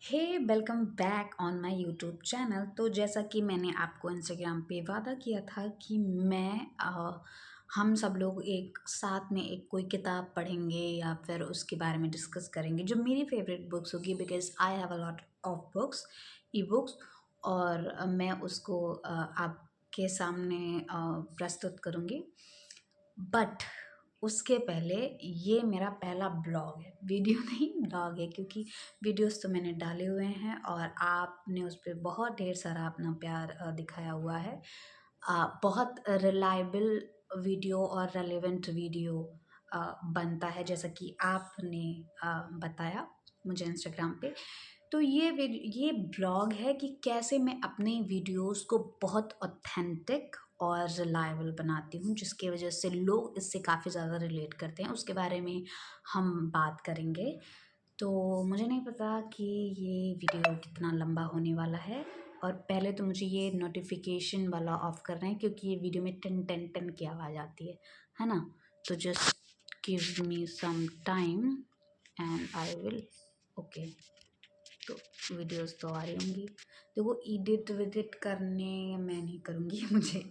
Hey welcome back on my YouTube channel. तो जैसा कि मैंने आपको इंस्टाग्राम पे वादा किया था कि हम सब लोग एक साथ में एक कोई किताब पढ़ेंगे या फिर उसके बारे में डिस्कस करेंगे जो मेरी फेवरेट बुक्स होगी, because I have a lot of books, e books. और मैं उसको आपके सामने प्रस्तुत करूँगी। बट उसके पहले ये मेरा पहला ब्लॉग है, वीडियो नहीं ब्लॉग है, क्योंकि वीडियोस तो मैंने डाले हुए हैं और आपने उस पे बहुत ढेर सारा अपना प्यार दिखाया हुआ है। बहुत रिलायबल वीडियो और रेलेवेंट वीडियो बनता है, जैसा कि आपने बताया मुझे इंस्टाग्राम पे। तो ये ब्लॉग है कि कैसे मैं अपने वीडियोस को बहुत ऑथेंटिक और रिलायबल बनाती हूँ, जिसकी वजह से लोग इससे काफ़ी ज़्यादा रिलेट करते हैं। उसके बारे में हम बात करेंगे। तो मुझे नहीं पता कि ये वीडियो कितना लंबा होने वाला है। और पहले तो मुझे ये नोटिफिकेशन वाला ऑफ करना है, क्योंकि ये वीडियो में टन टन टन की आवाज़ आती है ना। तो just give me some time and I will okay. तो वीडियोस तो आ रही होंगी। देखो, एडिट विडिट करने मैं नहीं करूँगी मुझे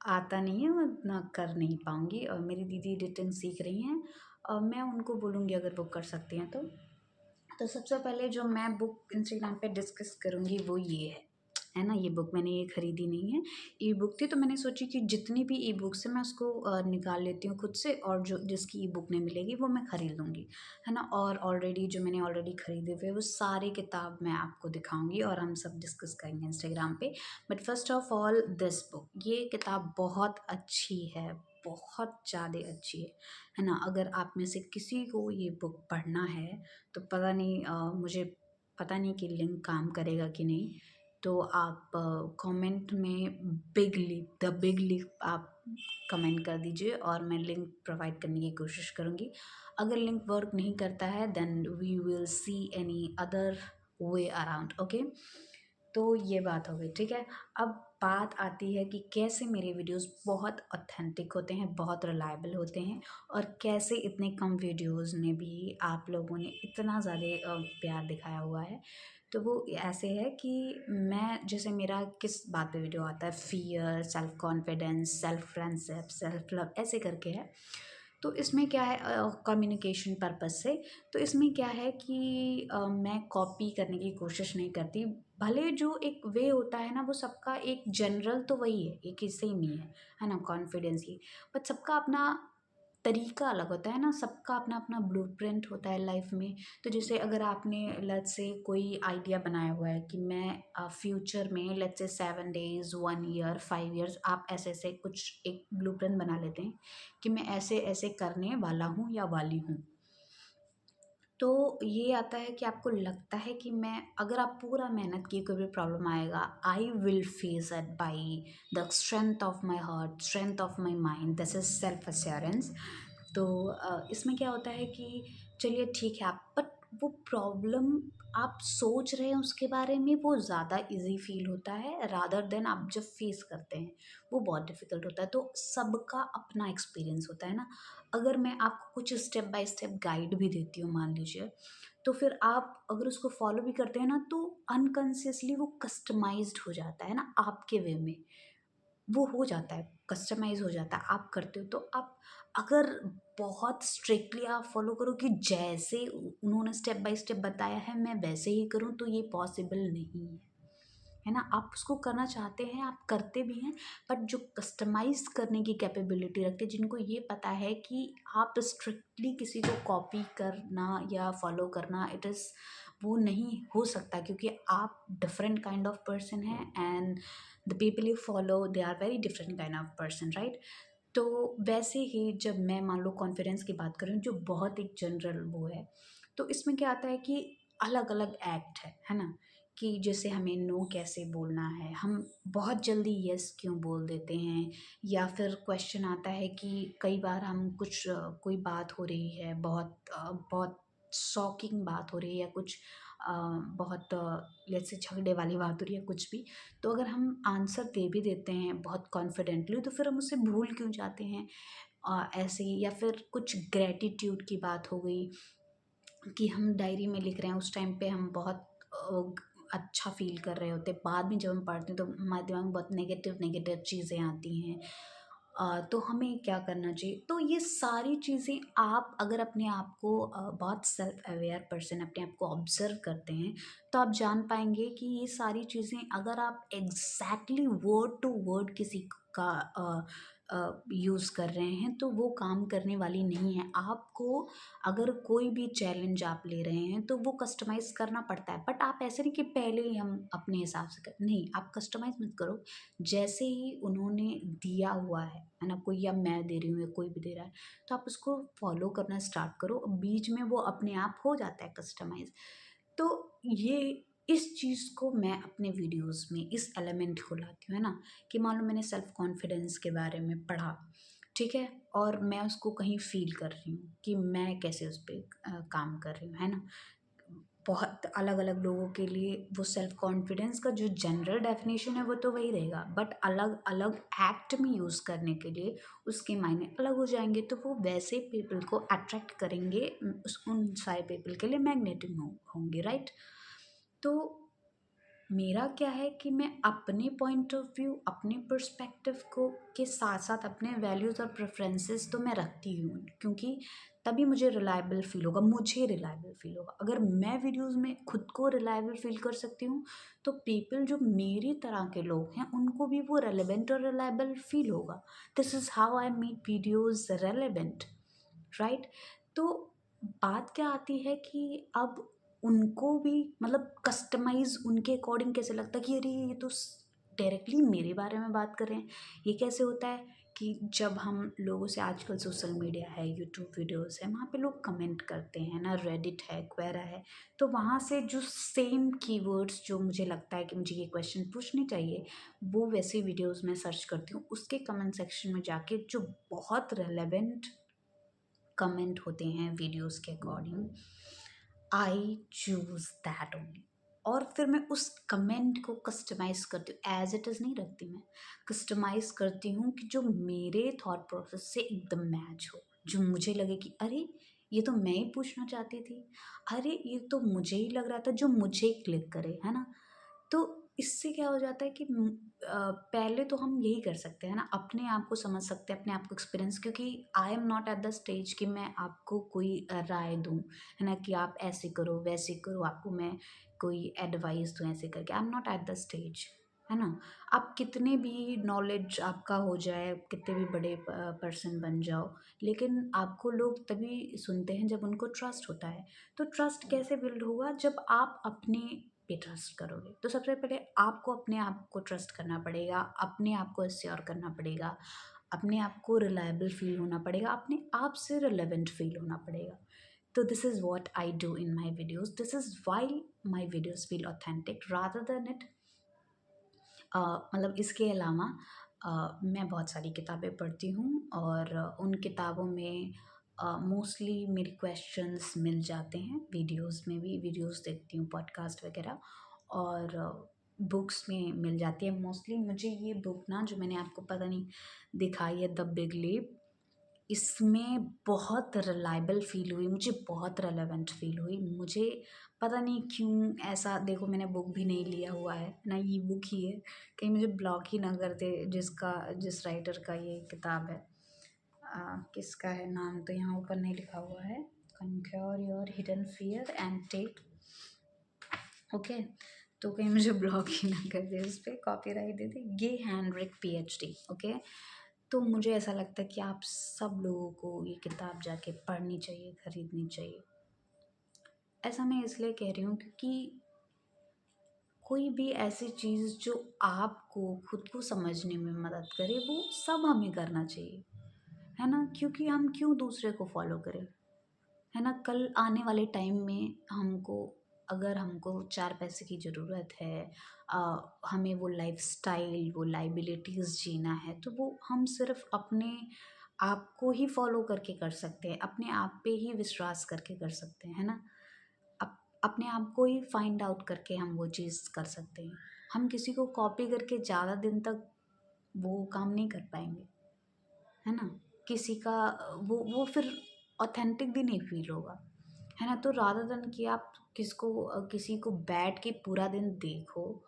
आता नहीं है, मैं उतना कर नहीं पाऊँगी। और मेरी दीदी एडिटिंग सीख रही हैं और मैं उनको बोलूँगी अगर वो कर सकती हैं तो सबसे पहले जो मैं बुक इंस्टाग्राम पे डिस्कस करूँगी वो ये है ना। ये बुक मैंने ये खरीदी नहीं है, ई बुक थी। तो मैंने सोची कि जितनी भी ई बुक्स है मैं उसको निकाल लेती हूँ खुद से, और जो जिसकी ई बुक नहीं मिलेगी वो मैं ख़रीद लूँगी, है ना। और ऑलरेडी जो मैंने ऑलरेडी ख़रीदे हुए वो सारी किताब मैं आपको दिखाऊंगी और हम सब डिस्कस करेंगे इंस्टाग्राम पे। But first of all this book, ये किताब बहुत अच्छी है, बहुत ज़्यादा अच्छी है ना। अगर आप में से किसी को ये बुक पढ़ना है तो पता नहीं, मुझे पता नहीं कि लिंक काम करेगा कि नहीं। तो आप कमेंट में द बिग लीप आप कमेंट कर दीजिए और मैं लिंक प्रोवाइड करने की कोशिश करूँगी। अगर लिंक वर्क नहीं करता है then we will see any other way around, okay. तो ये बात हो गई, ठीक है। अब बात आती है कि कैसे मेरे वीडियोस बहुत ऑथेंटिक होते हैं, बहुत रिलायबल होते हैं, और कैसे इतने कम वीडियोस में भी आप लोगों ने इतना ज़्यादा प्यार दिखाया हुआ है। तो वो ऐसे है कि मैं जैसे मेरा किस बात पे वीडियो आता है, fear, self confidence, self friendship, self love, ऐसे करके है। तो इसमें क्या है, कम्युनिकेशन पर्पज़ से। तो इसमें क्या है कि मैं कॉपी करने की कोशिश नहीं करती। भले जो एक वे होता है ना वो सबका एक जनरल तो वही है, एक ही सेम ही है ना, कॉन्फिडेंस की। बट सबका अपना तरीका अलग होता है ना, सबका अपना अपना ब्लूप्रिंट होता है लाइफ में। तो जैसे अगर आपने लेट्स से कोई आइडिया बनाया हुआ है कि मैं फ्यूचर में let's say 7 days, 1 year, 5 years, आप ऐसे ऐसे कुछ एक ब्लूप्रिंट बना लेते हैं कि मैं ऐसे ऐसे करने वाला हूँ या वाली हूँ। तो ये आता है कि आपको लगता है कि मैं, अगर आप पूरा मेहनत किए कोई भी प्रॉब्लम आएगा, I will face it by the strength of my heart, strength of my mind, this is self assurance. तो इसमें क्या होता है कि चलिए ठीक है आप, बट वो प्रॉब्लम आप सोच रहे हैं उसके बारे में वो ज़्यादा इजी फील होता है रादर देन आप जब फेस करते हैं वो बहुत डिफ़िकल्ट होता है। तो सबका अपना एक्सपीरियंस होता है ना। अगर मैं आपको कुछ स्टेप बाय स्टेप गाइड भी देती हूँ मान लीजिए, तो फिर आप अगर उसको फॉलो भी करते हैं ना तो अनकॉन्शियसली वो कस्टमाइज्ड हो जाता है ना आपके वे में। वो हो जाता है, कस्टमाइज़ हो जाता है, आप करते हो। तो आप अगर बहुत स्ट्रिक्टली आप फ़ॉलो करो कि जैसे उन्होंने स्टेप बाय स्टेप बताया है मैं वैसे ही करूँ, तो ये पॉसिबल नहीं है ना। आप उसको करना चाहते हैं, आप करते भी हैं, बट जो कस्टमाइज़ करने की कैपेबिलिटी रखते हैं, जिनको ये पता है कि आप स्ट्रिक्टली किसी को कॉपी करना या फ़ॉलो करना, इट इज़ वो नहीं हो सकता, क्योंकि आप डिफरेंट काइंड ऑफ पर्सन हैं and the people you follow they are very different kind of person, right. तो वैसे ही जब मैं मान लो कॉन्फिडेंस की बात करूँ जो बहुत एक जनरल वो है, तो इसमें क्या आता है कि अलग अलग एक्ट है ना। कि जैसे हमें नो कैसे बोलना है, हम बहुत जल्दी यस क्यों बोल देते हैं, या फिर क्वेश्चन आता है कि कई बार हम कुछ कोई बात हो रही है, बहुत शॉकिंग बात हो रही है, या कुछ बहुत जैसे झगड़े वाली बात हो रही है कुछ भी, तो अगर हम आंसर दे भी देते हैं बहुत कॉन्फिडेंटली तो फिर हम उसे भूल क्यों जाते हैं। ऐसे ही, या फिर कुछ ग्रेटिट्यूड की बात हो गई कि हम डायरी में लिख रहे हैं, उस टाइम पे हम बहुत अच्छा फ़ील कर रहे होते हैं। बाद में जब हम पढ़ते हैं तो हमारे दिमाग में बहुत नेगेटिव नेगेटिव चीज़ें आती हैं। तो हमें क्या करना चाहिए? तो ये सारी चीज़ें आप अगर अपने आप को बहुत सेल्फ अवेयर पर्सन अपने आप को ऑब्ज़र्व करते हैं, तो आप जान पाएँगे कि ये सारी चीज़ें अगर आप एग्ज़ैक्टली वर्ड टू वर्ड किसी का यूज़ कर रहे हैं, तो वो काम करने वाली नहीं है। आपको अगर कोई भी चैलेंज आप ले रहे हैं तो वो कस्टमाइज़ करना पड़ता है, बट आप ऐसे नहीं कि पहले ही हम अपने हिसाब से कर नहीं, आप कस्टमाइज़ मत करो। जैसे ही उन्होंने दिया हुआ है ना? कोई या मैं दे रही हूँ या कोई भी दे रहा है, तो आप उसको फ़ॉलो करना स्टार्ट करो। बीच में वो अपने आप हो जाता है कस्टमाइज़। तो ये इस चीज़ को मैं अपने वीडियोज़ में इस एलिमेंट को लाती हूँ, है ना? कि मान लो मैंने सेल्फ कॉन्फिडेंस के बारे में पढ़ा, ठीक है? और मैं उसको कहीं फ़ील कर रही हूँ कि मैं कैसे उस पे काम कर रही हूँ, है ना? बहुत अलग-अलग लोगों के लिए वो सेल्फ कॉन्फिडेंस का जो जनरल डेफ़िनेशन है वो तो वही रहेगा, बट अलग-अलग एक्ट में यूज़ करने के लिए उसके मायने अलग हो जाएँगे, तो वो वैसे पीपल को अट्रैक्ट करेंगे उस उन सारे पीपल के लिए मैग्नेटिक होंगे, राइट? तो मेरा क्या है कि मैं अपने पॉइंट ऑफ व्यू, अपने पर्सपेक्टिव को के साथ-साथ अपने वैल्यूज़ और प्रेफ़रेंसेस तो मैं रखती ही हूँ, क्योंकि तभी मुझे रिलायबल फ़ील होगा। अगर मैं वीडियोज़ में खुद को रिलायबल फ़ील कर सकती हूँ, तो पीपल जो मेरी तरह के लोग हैं, उनको भी वो रेलेवेंट और रिलायबल फ़ील होगा। This is how I make videos relevant, right? तो बात क्या आती है कि अब उनको भी मतलब कस्टमाइज़ उनके अकॉर्डिंग कैसे लगता है कि अरे ये तो डायरेक्टली मेरे बारे में बात कर रहे हैं। ये कैसे होता है कि जब हम लोगों से आजकल सोशल मीडिया है, यूट्यूब वीडियोज़ है, वहाँ पे लोग कमेंट करते हैं ना, रेडिट है, क्वेरा है, तो वहाँ से जो सेम कीवर्ड्स जो मुझे लगता है कि मुझे ये क्वेश्चन पूछने चाहिए, वो वैसी वीडियोज़ मैं सर्च करती हूँ। उसके कमेंट सेक्शन में जाके जो बहुत रेलेवेंट कमेंट होते हैं वीडियोज़ के according, I choose that only. और फिर मैं उस कमेंट को कस्टमाइज़ करती हूँ, एज़ इट इज़ नहीं रखती मैं। कस्टमाइज़ करती हूँ कि जो मेरे थॉट प्रोसेस से एकदम मैच हो, जो मुझे लगे कि अरे! ये तो मैं ही पूछना चाहती थी। अरे! ये तो मुझे ही लग रहा था, जो मुझे क्लिक करे, है ना? तो इससे क्या हो जाता है कि पहले तो हम यही कर सकते हैं ना, अपने आप को समझ सकते हैं, अपने आप को एक्सपीरियंस, क्योंकि I am not at the stage कि मैं आपको कोई राय दूँ, है ना? कि आप ऐसे करो, वैसे करो, आपको मैं कोई एडवाइस दूँ ऐसे करके, I am not at the stage, है ना? आप कितने भी नॉलेज आपका हो जाए, कितने भी बड़े पर्सन बन जाओ, लेकिन आपको लोग तभी सुनते हैं जब उनको ट्रस्ट होता है। तो ट्रस्ट कैसे बिल्ड होगा? जब आप अपने पे ट्रस्ट करोगे। तो सबसे पहले आपको अपने आप को ट्रस्ट करना पड़ेगा, अपने आप को एश्योर करना पड़ेगा, अपने आप को रिलायबल फ़ील होना पड़ेगा, अपने आप से रिलेवेंट फ़ील होना पड़ेगा। तो this is what I do in my videos, this is why my videos feel authentic rather than it मतलब इसके अलावा मैं बहुत सारी किताबें पढ़ती हूँ और उन किताबों में मोस्टली मेरे क्वेश्चंस मिल जाते हैं, वीडियोस में भी वीडियोस देखती हूँ, पॉडकास्ट वगैरह, और बुक्स में मिल जाती है मोस्टली। मुझे ये बुक ना, जो मैंने आपको पता नहीं दिखाई है, द बिग लीप, इसमें बहुत रिलायबल फ़ील हुई, मुझे बहुत रेलेवेंट फ़ील हुई। मुझे पता नहीं क्यों ऐसा, देखो मैंने बुक भी नहीं लिया हुआ है, ना ई बुक ही है, कहीं मुझे ब्लॉक ही ना कर दे जिस राइटर का ये किताब है। किसका है नाम तो यहाँ ऊपर नहीं लिखा हुआ है, conquer your hidden fear and take, okay, तो कहीं मुझे ब्लॉक ही ना कर दे, उस पे कॉपीराइट दे दे। गे हेनरिक पीएचडी, ओके। तो मुझे ऐसा लगता है कि आप सब लोगों को ये किताब जाके पढ़नी चाहिए, खरीदनी चाहिए। ऐसा मैं इसलिए कह रही हूँ क्योंकि कोई भी ऐसी चीज़ जो आपको खुद को समझने में मदद करे, वो सब हमें करना चाहिए, है ना? क्योंकि हम क्यों दूसरे को फॉलो करें, है ना? कल आने वाले टाइम में अगर हमको 4 पैसे की ज़रूरत है, हमें वो लाइफ़स्टाइल, वो लायबिलिटीज़ जीना है, तो वो हम सिर्फ़ अपने आप को ही फ़ॉलो करके कर सकते हैं, अपने आप पे ही विश्वास करके कर सकते हैं, है ना? अपने आप को ही फाइंड आउट करके हम वो चीज़ कर सकते हैं। हम किसी को कॉपी करके ज़्यादा दिन तक वो काम नहीं कर पाएँगे, है ना? किसी का वो फिर ऑथेंटिक भी नहीं फ़ील होगा। है ना? तो रादर देन कि आप किसी को बैठ के पूरा दिन देखो,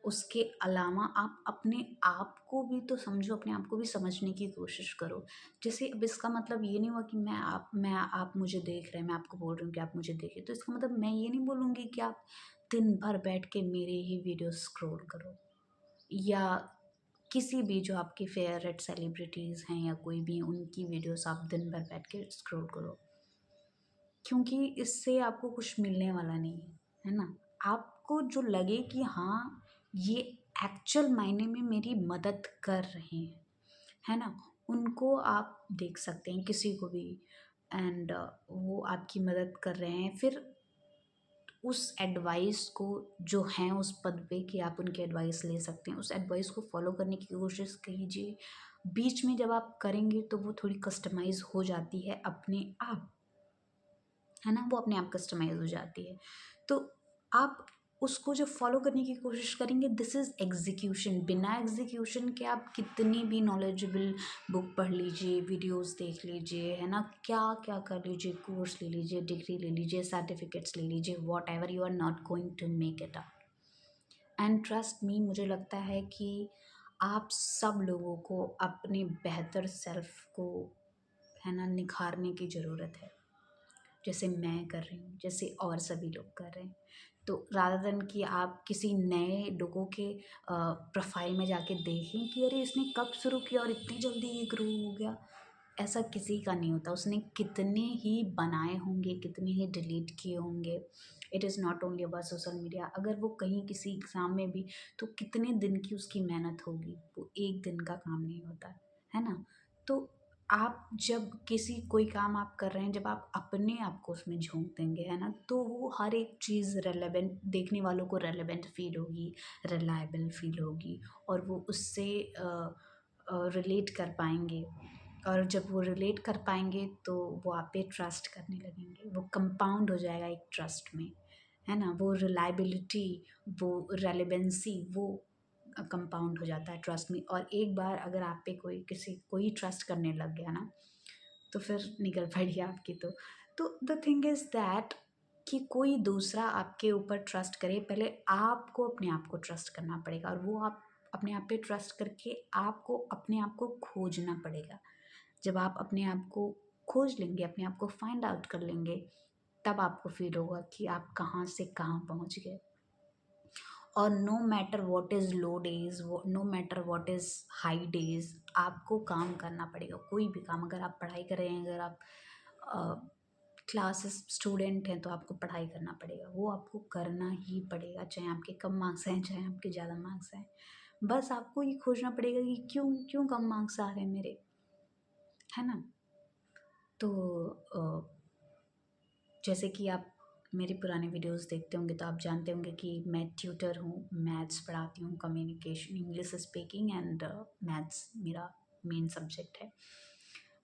उसके अलावा आप अपने आप को भी तो समझो, अपने आप को भी समझने की कोशिश करो। जैसे अब इसका मतलब ये नहीं हुआ कि आप मुझे देख रहे हैं, मैं आपको बोल रही हूँ कि आप मुझे देखिए, तो इसका मतलब मैं ये नहीं बोलूँगी कि आप दिन भर बैठ के मेरे ही वीडियो स्क्रॉल करो, या किसी भी जो आपकी फेवरेट सेलिब्रिटीज़ हैं या कोई भी, उनकी वीडियोस आप दिन भर बैठ के स्क्रॉल करो, क्योंकि इससे आपको कुछ मिलने वाला नहीं है ना? आपको जो लगे कि हाँ, ये एक्चुअल मायने में मेरी मदद कर रहे हैं, है ना? उनको आप देख सकते हैं, किसी को भी, एंड वो आपकी मदद कर रहे हैं, फिर उस एडवाइस को, जो हैं उस पद पे कि आप उनकी एडवाइस ले सकते हैं, उस एडवाइस को फॉलो करने की कोशिश कीजिए। बीच में जब आप करेंगे तो वो थोड़ी कस्टमाइज़ हो जाती है अपने आप, है ना? वो अपने आप कस्टमाइज़ हो जाती है। तो आप उसको जब फ़ॉलो करने की कोशिश करेंगे, दिस इज़ एग्ज़ीक्यूशन। बिना एग्ज़ीक्यूशन के आप कितनी भी नॉलेजेबल बुक पढ़ लीजिए, वीडियोज़ देख लीजिए, है ना? क्या-क्या कर लीजिए, कोर्स ले लीजिए, डिग्री ले लीजिए, सर्टिफ़िकेट्स ले लीजिए, whatever, you are not going to make it up. And trust me, मुझे लगता है कि आप सब लोगों को अपने बेहतर सेल्फ़ को, है ना, निखारने की ज़रूरत है। जैसे मैं कर रही हूँ, जैसे और सभी लोग कर रहे हैं। तो रादर देन कि आप किसी नए लोगों के प्रोफ़ाइल में जाके देखें कि अरे इसने कब शुरू किया और इतनी जल्दी ये ग्रो हो गया, ऐसा किसी का नहीं होता। उसने कितने ही बनाए होंगे, कितने ही डिलीट किए होंगे। It is not only about social media. अगर वो कहीं किसी एग्ज़ाम में भी, तो कितने दिन की उसकी मेहनत होगी, वो एक दिन का काम नहीं होता, है ना? तो आप जब किसी कोई काम आप कर रहे हैं, जब आप अपने आप को उसमें झोंक देंगे, है ना, तो वो हर एक चीज़ रेलेवेंट, देखने वालों को रेलेवेंट फील होगी, रिलायबल फील होगी, और वो उससे रिलेट कर पाएंगे। और जब वो रिलेट कर पाएंगे तो वो आप पे ट्रस्ट करने लगेंगे, वो कंपाउंड हो जाएगा एक ट्रस्ट में, है ना? वो रिलायबिलिटी, वो रेलेवेंसी, वो कंपाउंड हो जाता है ट्रस्ट में। और एक बार अगर आप पे कोई ट्रस्ट करने लग गया ना, तो फिर निकल पड़ी आपकी। तो द थिंग इज़ दैट कि कोई दूसरा आपके ऊपर ट्रस्ट करे, पहले आपको अपने आप को ट्रस्ट करना पड़ेगा, और वो आप अपने आप पे ट्रस्ट करके आपको अपने आप को खोजना पड़ेगा। जब आप अपने आप को खोज लेंगे, अपने आप को फाइंड आउट कर लेंगे, तब आपको फील होगा कि आप कहाँ से कहाँ पहुँच गए। और no matter what is low days, वो no matter what is high days, आपको काम करना पड़ेगा। कोई भी काम, अगर आप पढ़ाई कर रहे हैं, अगर आप क्लासेस स्टूडेंट हैं, तो आपको पढ़ाई करना पड़ेगा, वो आपको करना ही पड़ेगा, चाहे आपके कम मार्क्स हैं, चाहे आपके ज़्यादा मार्क्स हैं। बस आपको ये खोजना पड़ेगा कि क्यों क्यों कम मार्क्स आ रहे हैं मेरे, है ना? तो जैसे कि आप मेरे पुराने वीडियोस देखते होंगे, तो आप जानते होंगे कि मैं ट्यूटर हूँ, मैथ्स पढ़ाती हूँ, communication, English speaking and maths मेरा मेन सब्जेक्ट है।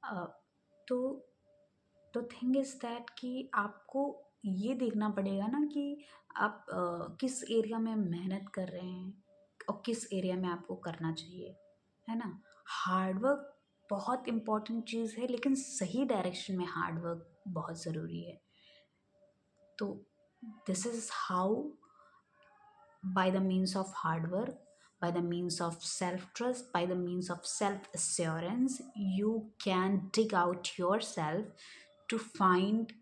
अ, तो थिंग इज़ दैट कि आपको ये देखना पड़ेगा ना कि आप किस एरिया में मेहनत कर रहे हैं, और किस एरिया में आपको करना चाहिए, है ना? हार्ड वर्क बहुत इम्पोर्टेंट चीज़ है, लेकिन सही डायरेक्शन में हार्ड वर्क बहुत ज़रूरी है। तो this is how, by the means of hard work, by the means of self trust, by the means of self assurance, you can dig out yourself to find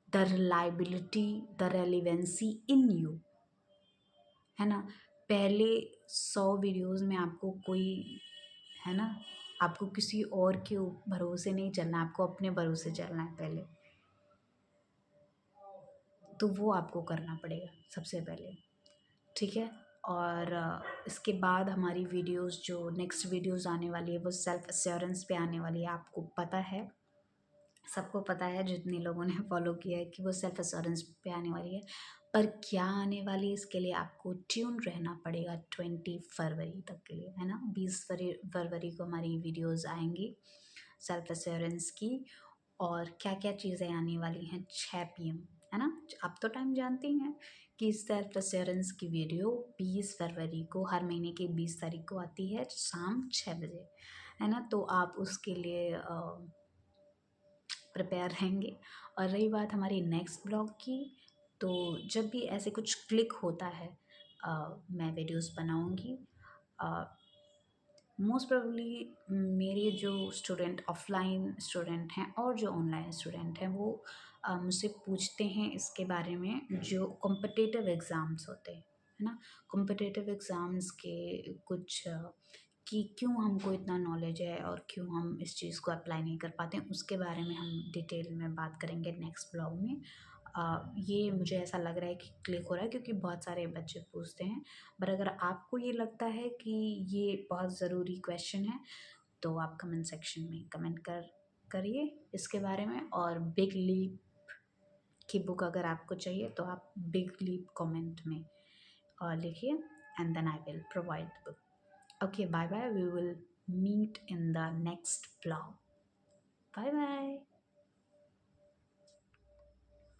the reliability, the relevancy in you, है ना? पहले 100 videos में आपको कोई, है ना, आपको किसी और के भरोसे नहीं चलना, आपको अपने भरोसे चलना है पहले। तो वो आपको करना पड़ेगा सबसे पहले, ठीक है? और इसके बाद हमारी वीडियोस, जो नेक्स्ट वीडियोस आने वाली है, वो सेल्फ एश्योरेंस पे आने वाली है। आपको पता है, सबको पता है, जितने लोगों ने फॉलो किया है, कि वो सेल्फ एश्योरेंस पे आने वाली है। पर क्या आने वाली है, इसके लिए आपको ट्यून रहना पड़ेगा 20 फरवरी तक के लिए, है ना? 20 फरवरी को हमारी वीडियोस आएंगी सेल्फ एश्योरेंस की। और क्या-क्या चीज़ें आने वाली हैं, 6 पीएम, है ना? आप तो टाइम जानते ही हैं कि सेल्फ एश्योरेंस की वीडियो 20 फरवरी को, हर महीने की 20 तारीख को आती है, शाम 6 बजे, है ना? तो आप उसके लिए प्रिपेयर रहेंगे। और रही बात हमारी नेक्स्ट ब्लॉग की, तो जब भी ऐसे कुछ क्लिक होता है मैं वीडियोस बनाऊंगी। मोस्ट प्रोबेबली मेरे जो स्टूडेंट ऑफलाइन स्टूडेंट हैं और जो ऑनलाइन स्टूडेंट हैं वो मुझसे पूछते हैं इसके बारे में, जो कॉम्पिटिटिव एग्ज़ाम्स होते हैं, है ना। कॉम्पिटिटिव एग्ज़ाम्स के कुछ कि क्यों हमको इतना नॉलेज है और क्यों हम इस चीज़ को अप्लाई नहीं कर पाते हैं, उसके बारे में हम डिटेल में बात करेंगे नेक्स्ट ब्लॉग में। ये मुझे ऐसा लग रहा है कि क्लिक हो रहा है क्योंकि बहुत सारे बच्चे पूछते हैं। बट अगर आपको ये लगता है कि ये बहुत ज़रूरी क्वेश्चन है, तो आप कमेंट सेक्शन में कमेंट करिए इसके बारे में। और बिग लीप की बुक अगर आपको चाहिए तो आप बिग लीप कमेंट में लिखिए, and then I will provide the book. Okay, bye bye, we will meet in the next vlog. Bye bye.